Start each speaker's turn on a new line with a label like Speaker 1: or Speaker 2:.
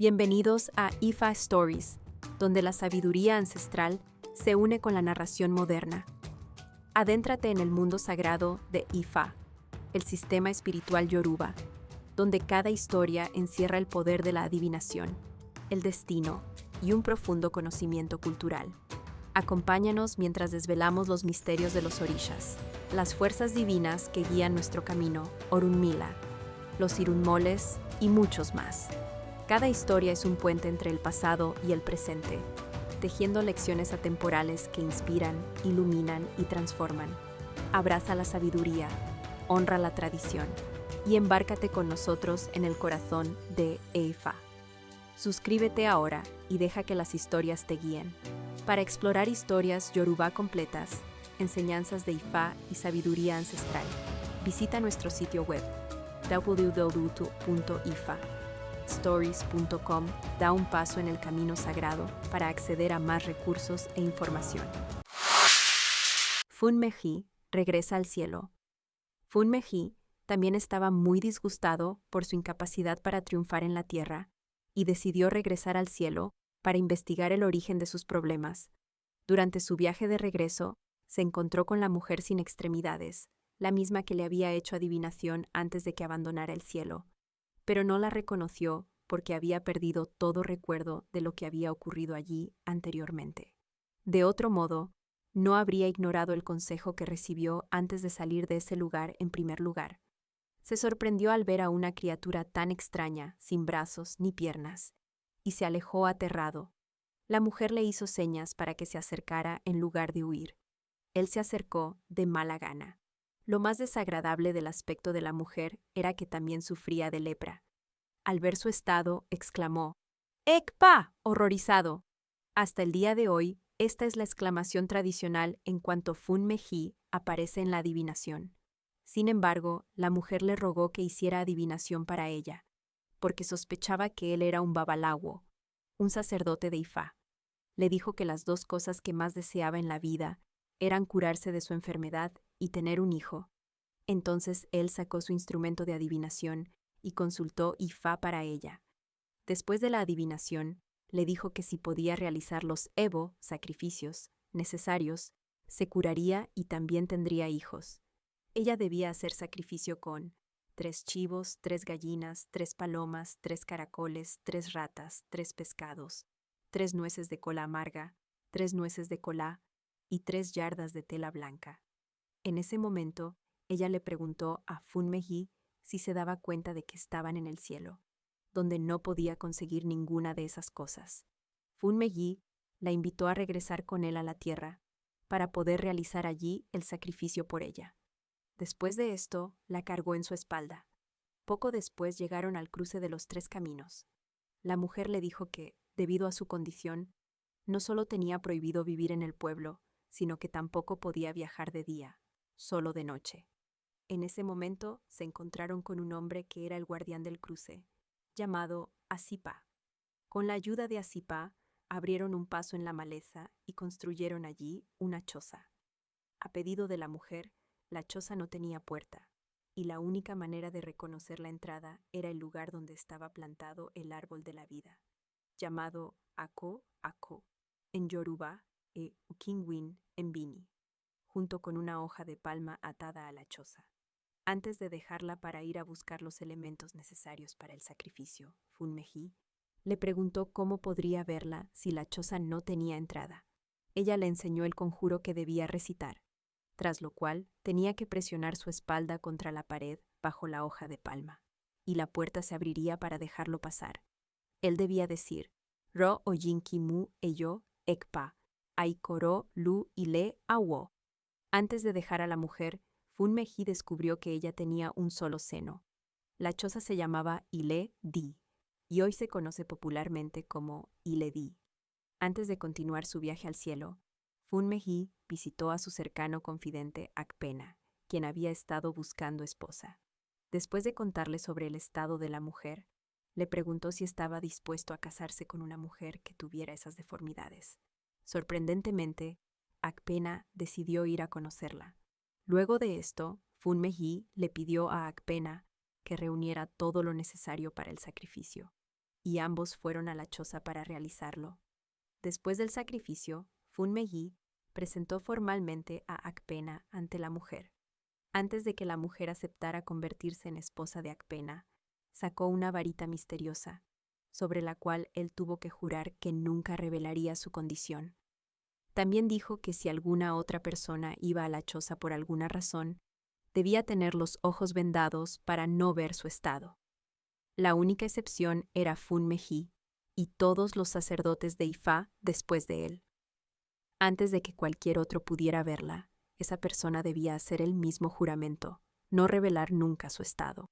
Speaker 1: Bienvenidos a Ifa Stories, donde la sabiduría ancestral se une con la narración moderna. Adéntrate en el mundo sagrado de Ifa, el sistema espiritual yoruba, donde cada historia encierra el poder de la adivinación, el destino y un profundo conocimiento cultural. Acompáñanos mientras desvelamos los misterios de los orishas, las fuerzas divinas que guían nuestro camino, Orunmila, los irunmoles y muchos más. Cada historia es un puente entre el pasado y el presente, tejiendo lecciones atemporales que inspiran, iluminan y transforman. Abraza la sabiduría, honra la tradición y embárcate con nosotros en el corazón de Ifa. Suscríbete ahora y deja que las historias te guíen. Para explorar historias yoruba completas, enseñanzas de Ifa y sabiduría ancestral, visita nuestro sitio web www.ifastories.com. Da un paso en el camino sagrado para acceder a más recursos e información. Funmeji regresa al cielo. Funmeji también estaba muy disgustado por su incapacidad para triunfar en la tierra y decidió regresar al cielo para investigar el origen de sus problemas. Durante su viaje de regreso, se encontró con la mujer sin extremidades, la misma que le había hecho adivinación antes de que abandonara el cielo, pero no la reconoció porque había perdido todo recuerdo de lo que había ocurrido allí anteriormente. De otro modo, no habría ignorado el consejo que recibió antes de salir de ese lugar en primer lugar. Se sorprendió al ver a una criatura tan extraña, sin brazos ni piernas, y se alejó aterrado. La mujer le hizo señas para que se acercara en lugar de huir. Él se acercó de mala gana. Lo más desagradable del aspecto de la mujer era que también sufría de lepra. Al ver su estado, exclamó, ¡Ekpa! Horrorizado. Hasta el día de hoy, esta es la exclamación tradicional en cuanto Funmeji aparece en la adivinación. Sin embargo, la mujer le rogó que hiciera adivinación para ella, porque sospechaba que él era un babalawo, un sacerdote de Ifa. Le dijo que las dos cosas que más deseaba en la vida eran curarse de su enfermedad y tener un hijo. Entonces él sacó su instrumento de adivinación y consultó Ifa para ella. Después de la adivinación, le dijo que si podía realizar los evo, sacrificios, necesarios, se curaría y también tendría hijos. Ella debía hacer sacrificio con 3 chivos, 3 gallinas, 3 palomas, 3 caracoles, 3 ratas, 3 pescados, 3 nueces de cola amarga, 3 nueces de colá y 3 yardas de tela blanca. En ese momento, ella le preguntó a Funmeji si se daba cuenta de que estaban en el cielo, donde no podía conseguir ninguna de esas cosas. Funmeji la invitó a regresar con él a la tierra para poder realizar allí el sacrificio por ella. Después de esto, la cargó en su espalda. Poco después llegaron al cruce de los 3 caminos. La mujer le dijo que, debido a su condición, no solo tenía prohibido vivir en el pueblo, sino que tampoco podía viajar de día, solo de noche. En ese momento se encontraron con un hombre que era el guardián del cruce, llamado Asipa. Con la ayuda de Asipa, abrieron un paso en la maleza y construyeron allí una choza. A pedido de la mujer, la choza no tenía puerta, y la única manera de reconocer la entrada era el lugar donde estaba plantado el árbol de la vida, llamado Ako Ako, en Yoruba e Ukinwin en Bini, junto con una hoja de palma atada a la choza. Antes de dejarla para ir a buscar los elementos necesarios para el sacrificio, Funmeji le preguntó cómo podría verla si la choza no tenía entrada. Ella le enseñó el conjuro que debía recitar, tras lo cual tenía que presionar su espalda contra la pared bajo la hoja de palma, y la puerta se abriría para dejarlo pasar. Él debía decir, Ro oyinki mu eyo ekpa, aikoro lu ile awo. Antes de dejar a la mujer, Funmeji descubrió que ella tenía un solo seno. La choza se llamaba Ile Di, y hoy se conoce popularmente como Ile Di. Antes de continuar su viaje al cielo, Funmeji visitó a su cercano confidente Akpena, quien había estado buscando esposa. Después de contarle sobre el estado de la mujer, le preguntó si estaba dispuesto a casarse con una mujer que tuviera esas deformidades. Sorprendentemente, Akpena decidió ir a conocerla. Luego de esto, Funmeji le pidió a Akpena que reuniera todo lo necesario para el sacrificio, y ambos fueron a la choza para realizarlo. Después del sacrificio, Funmehi presentó formalmente a Acpena ante la mujer. Antes de que la mujer aceptara convertirse en esposa de Acpena, sacó una varita misteriosa, sobre la cual él tuvo que jurar que nunca revelaría su condición. También dijo que si alguna otra persona iba a la choza por alguna razón, debía tener los ojos vendados para no ver su estado. La única excepción era Funmehi y todos los sacerdotes de Ifá después de él. Antes de que cualquier otro pudiera verla, esa persona debía hacer el mismo juramento, no revelar nunca su estado.